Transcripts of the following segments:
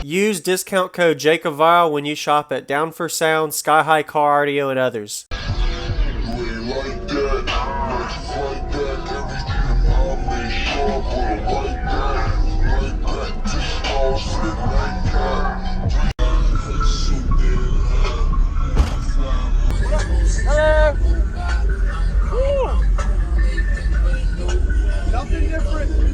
Use discount code JACOBVILE when you shop at Down for Sound, Sky High Car Audio, and others. Hello. Nothing different.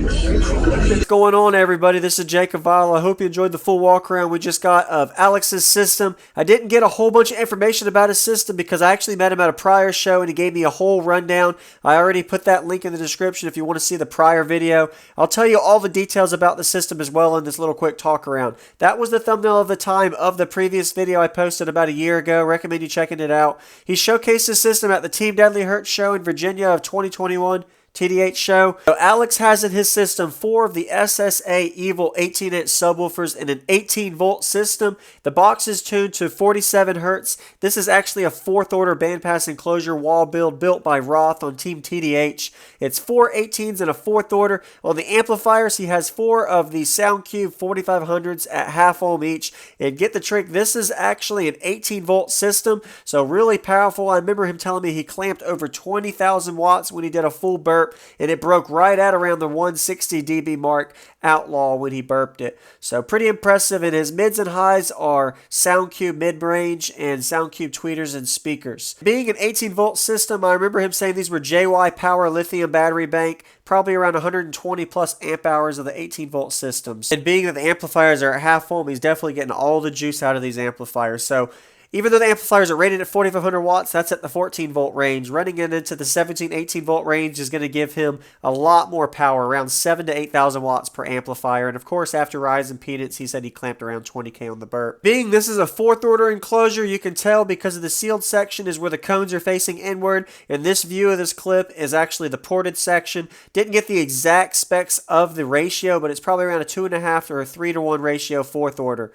What's going on, everybody? This is Jacob Vile. I hope you enjoyed the full walk around we just got of Alex's system. I didn't get a whole bunch of information about his system because I actually met him at a prior show and he gave me a whole rundown. I already put that link in the description if you want to see the prior video. I'll tell you all the details about the system as well in this little quick talk around. That was the thumbnail of the time of the previous video I posted about a year ago. Recommend you checking it out. He showcased his system at the Team Deadly Hurt show in Virginia of 2021. TDH show. So Alex has in his system 4 of the SSA Evil 18-inch subwoofers in an 18-volt system. The box is tuned to 47 Hz. This is actually a 4th order bandpass enclosure wall build built by Roth on Team TDH. It's 4 18s and a 4th order. On the amplifiers, he has 4 of the SoundCube 4500s at half ohm each. And get the trick, this is actually an 18-volt system, so really powerful. I remember him telling me he clamped over 20,000 watts when he did a full burp, and it broke right at around the 160 dB mark outlaw when he burped it. So pretty impressive, and his mids and highs are SoundCube mid-range and SoundCube tweeters and speakers. Being an 18-volt system, I remember him saying these were JY Power lithium battery bank, probably around 120 plus amp hours of the 18-volt systems. And being that the amplifiers are at half ohm, he's definitely getting all the juice out of these amplifiers. So even though the amplifiers are rated at 4,500 watts, that's at the 14-volt range. Running it into the 17, 18-volt range is going to give him a lot more power, around 7,000 to 8,000 watts per amplifier. And of course, after rise impedance, he said he clamped around 20K on the burp. Being this is a 4th order enclosure, you can tell because of the sealed section is where the cones are facing inward. And this view of this clip is actually the ported section. Didn't get the exact specs of the ratio, but it's probably around a 2.5 or a 3-to-1 ratio 4th order.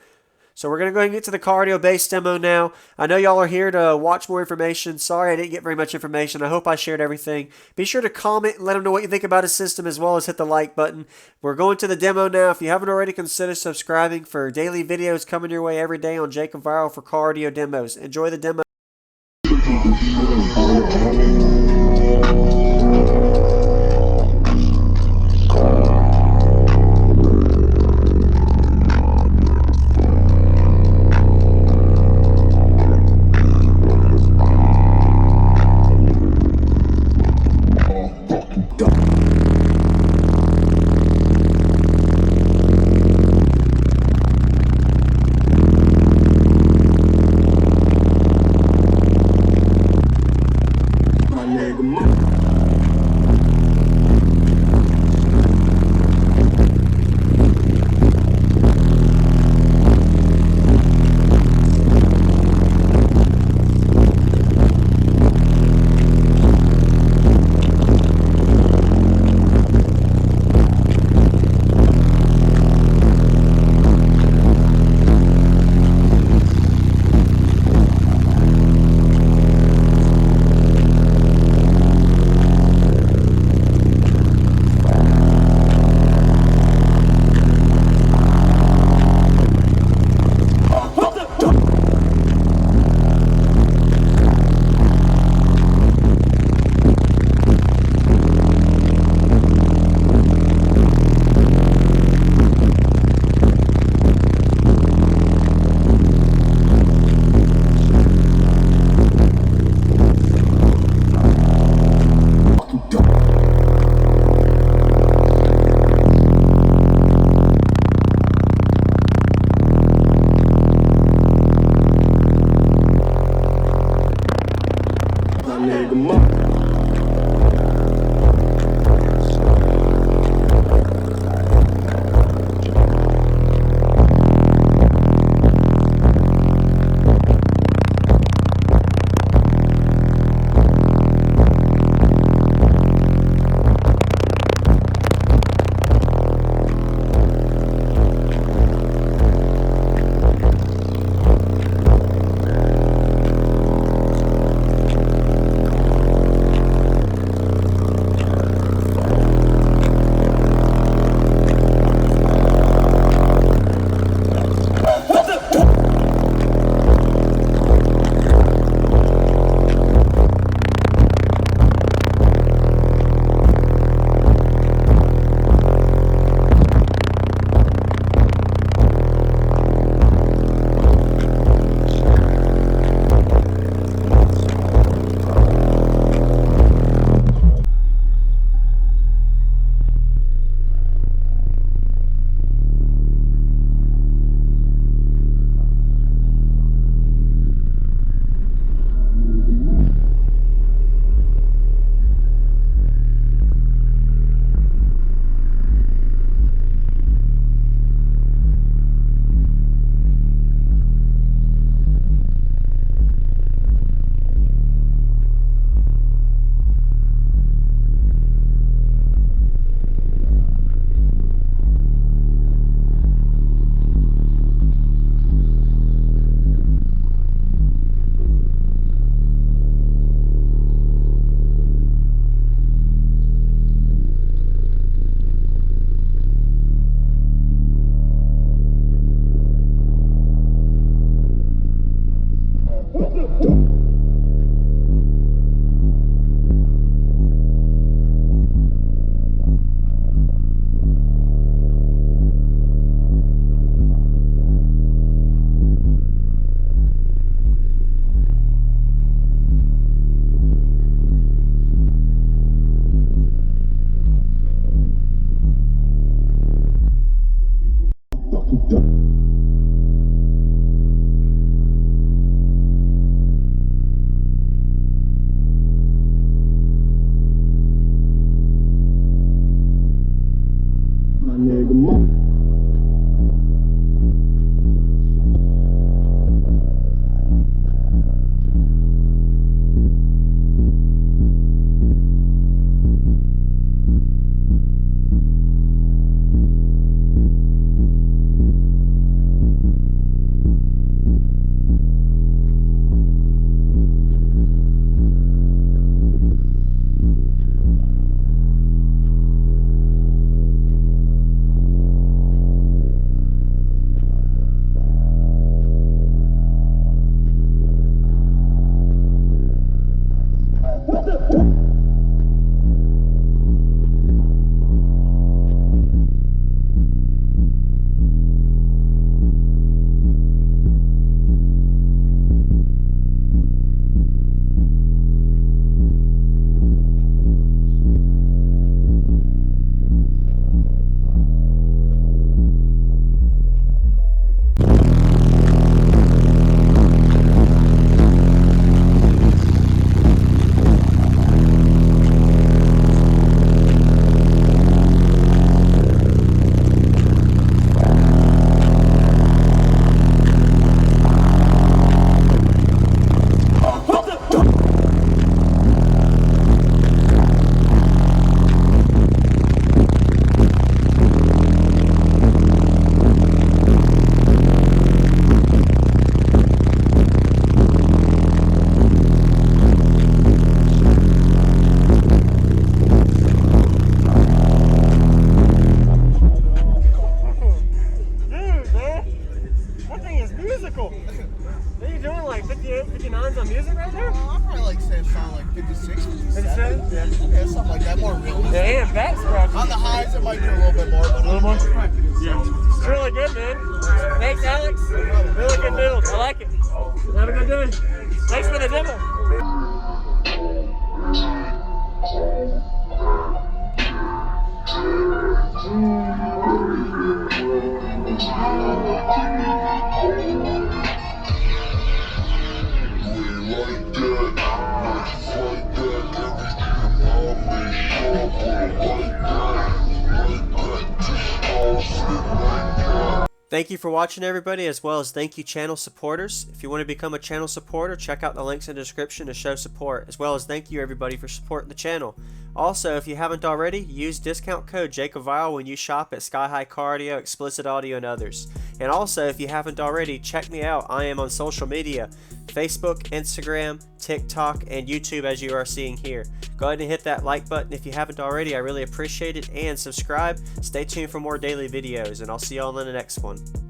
So we're going to go ahead and get to the cardio base demo now. I know y'all are here to watch more information. Sorry I didn't get very much information. I hope I shared everything. Be sure to comment and let him know what you think about his system, as well as hit the like button. We're going to the demo now. If you haven't already, consider subscribing for daily videos coming your way every day on Jacob Viral for cardio demos. Enjoy the demo. is it right there? I'm probably like saying strong, like 56, 57. 57? Yeah. Yeah, something like that, more realistic. Yeah, and back scratching. On the highs, it might be a little bit more, but A little more? Yeah. It's really good, man. Thanks, Alex. Really good noodles. I like it. Have a good day. Thanks for the demo. Thank you for watching, everybody, as well as thank you channel supporters. If you want to become a channel supporter, check out the links in the description to show support, as well as thank you everybody for supporting the channel. Also, if you haven't already, use discount code JakeOfVile when you shop at Sky High Car Audio, Explicit Audio, and others. And also, if you haven't already, check me out. I am on social media, Facebook, Instagram, TikTok, and YouTube, as you are seeing here. Go ahead and hit that like button if you haven't already. I really appreciate it. And subscribe. Stay tuned for more daily videos, and I'll see y'all in the next one.